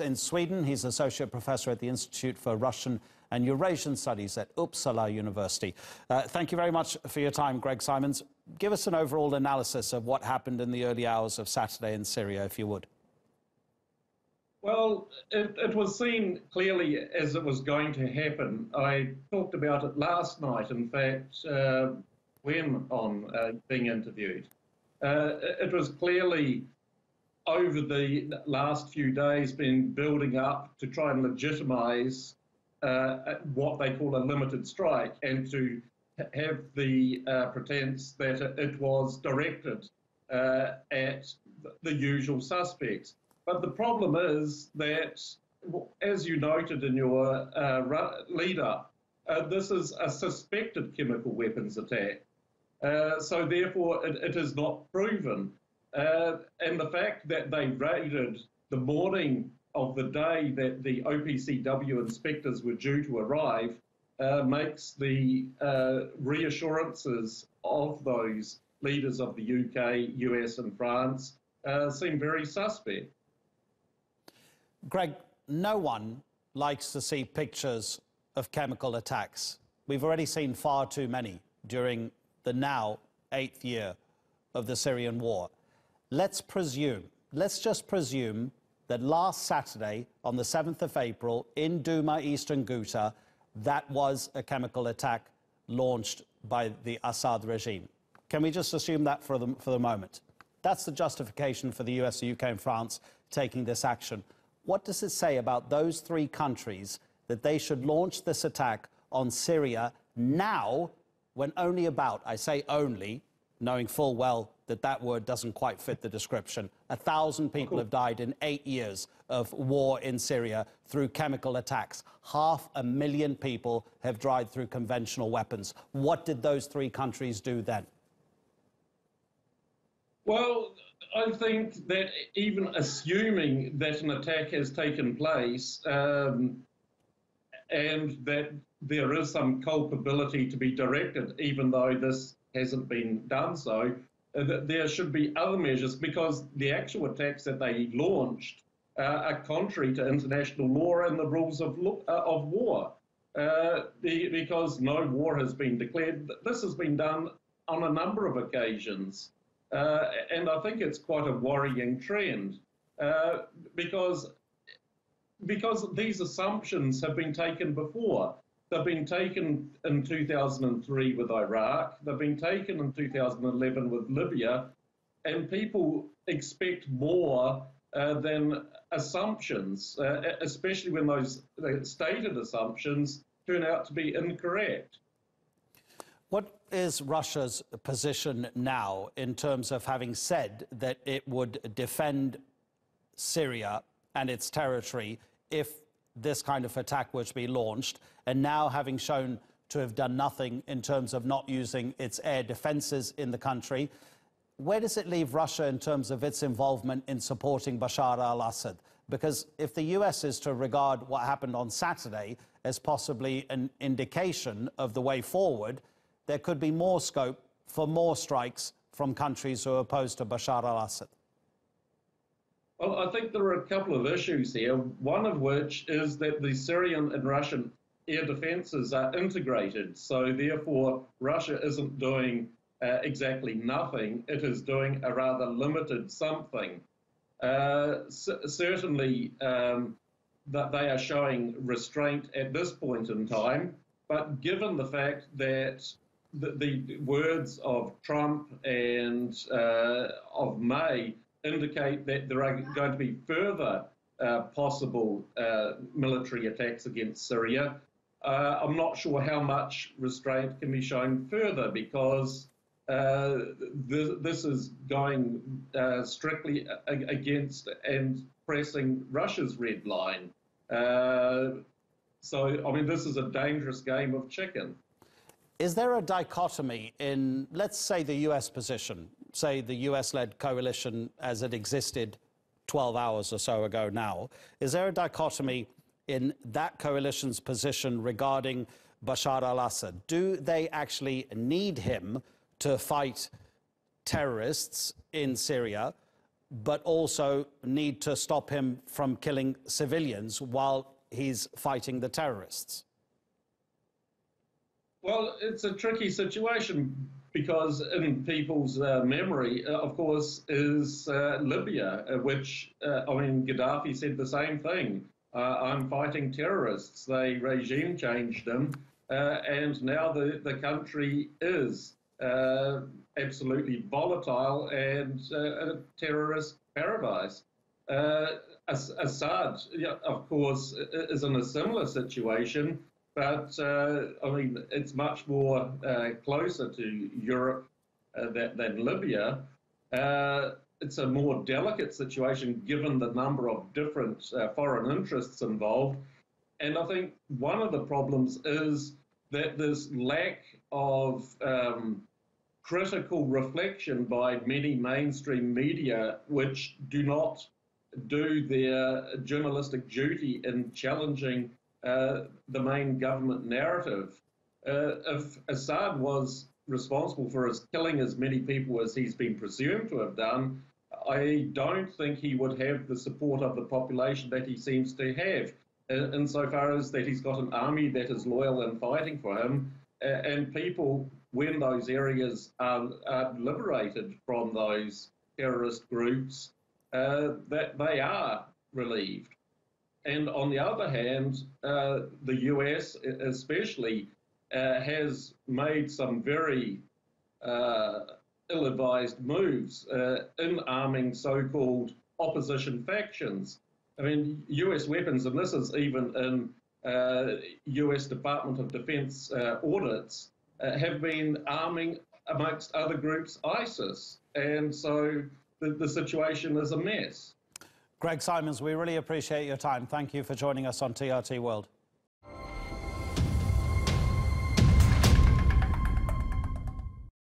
in Sweden. He's Associate Professor at the Institute for Russian and Eurasian Studies at Uppsala University. Thank you very much for your time, Greg Simons. Give us an overall analysis of what happened in the early hours of Saturday in Syria, if you would. Well, it was seen clearly as it was going to happen. I talked about it last night, in fact, when on being interviewed. It was clearly over the last few days been building up to try and legitimise what they call a limited strike and to have the pretense that it was directed at the usual suspects. But the problem is that, as you noted in your lead-up, this is a suspected chemical weapons attack. So therefore, it is not proven. And the fact that they raided the morning of the day that the OPCW inspectors were due to arrive makes the reassurances of those leaders of the UK, US and France seem very suspect. Greg, no one likes to see pictures of chemical attacks. We've already seen far too many during the now 8th year of the Syrian war. Let's just presume that last Saturday, on the 7th of April, in Douma, Eastern Ghouta, that was a chemical attack launched by the Assad regime. Can we just assume that for the moment? That's the justification for the US, the UK and France taking this action. What does it say about those three countries that they should launch this attack on Syria now, when only about, I say only, knowing full well that that word doesn't quite fit the description, 1,000 people have died in 8 years of war in Syria through chemical attacks. 500,000 people have died through conventional weapons. What did those three countries do then? Well, I think that even assuming that an attack has taken place and that there is some culpability to be directed, even though this hasn't been done so, there should be other measures, because the actual attacks that they launched are contrary to international law and the rules of war, because no war has been declared. This has been done on a number of occasions, and I think it's quite a worrying trend, because these assumptions have been taken before. They've been taken in 2003 with Iraq, they've been taken in 2011 with Libya, and people expect more than assumptions, especially when those stated assumptions turn out to be incorrect. What is Russia's position now in terms of having said that it would defend Syria and its territory if this kind of attack were to be launched, and now having shown to have done nothing in terms of not using its air defences in the country? Where does it leave Russia in terms of its involvement in supporting Bashar al-Assad? Because if the US is to regard what happened on Saturday as possibly an indication of the way forward, there could be more scope for more strikes from countries who are opposed to Bashar al-Assad. Well, I think there are a couple of issues here, one of which is that the Syrian and Russian air defences are integrated, so therefore Russia isn't doing exactly nothing, it is doing a rather limited something. Certainly that they are showing restraint at this point in time, but given the fact that the words of Trump and of May indicate that there are going to be further possible military attacks against Syria, I'm not sure how much restraint can be shown further, because this is going strictly against and pressing Russia's red line. So, I mean, this is a dangerous game of chicken. Is there a dichotomy in, let's say, the US position, say the US-led coalition as it existed 12 hours or so ago now? Is there a dichotomy in that coalition's position regarding Bashar al-Assad? Do they actually need him to fight terrorists in Syria, but also need to stop him from killing civilians while he's fighting the terrorists? Well, it's a tricky situation because in people's memory, of course, is Libya, which, Gaddafi said the same thing. I'm fighting terrorists. They regime changed him, and now the country is absolutely volatile and a terrorist paradise. Assad, of course, is in a similar situation, but it's much more closer to Europe than Libya. It's a more delicate situation given the number of different foreign interests involved. And I think one of the problems is that this lack of critical reflection by many mainstream media, which do not do their journalistic duty in challenging the main government narrative. If Assad was responsible for killing as many people as he's been presumed to have done, I don't think he would have the support of the population that he seems to have, insofar as that he's got an army that is loyal and fighting for him, and people, when those areas are liberated from those terrorist groups, that they are relieved. And on the other hand, the US especially has made some very ill-advised moves in arming so-called opposition factions. I mean, US weapons, and this is even in US Department of Defense audits, have been arming, amongst other groups, ISIS. And so the situation is a mess. Greg Simons, we really appreciate your time. Thank you for joining us on TRT World.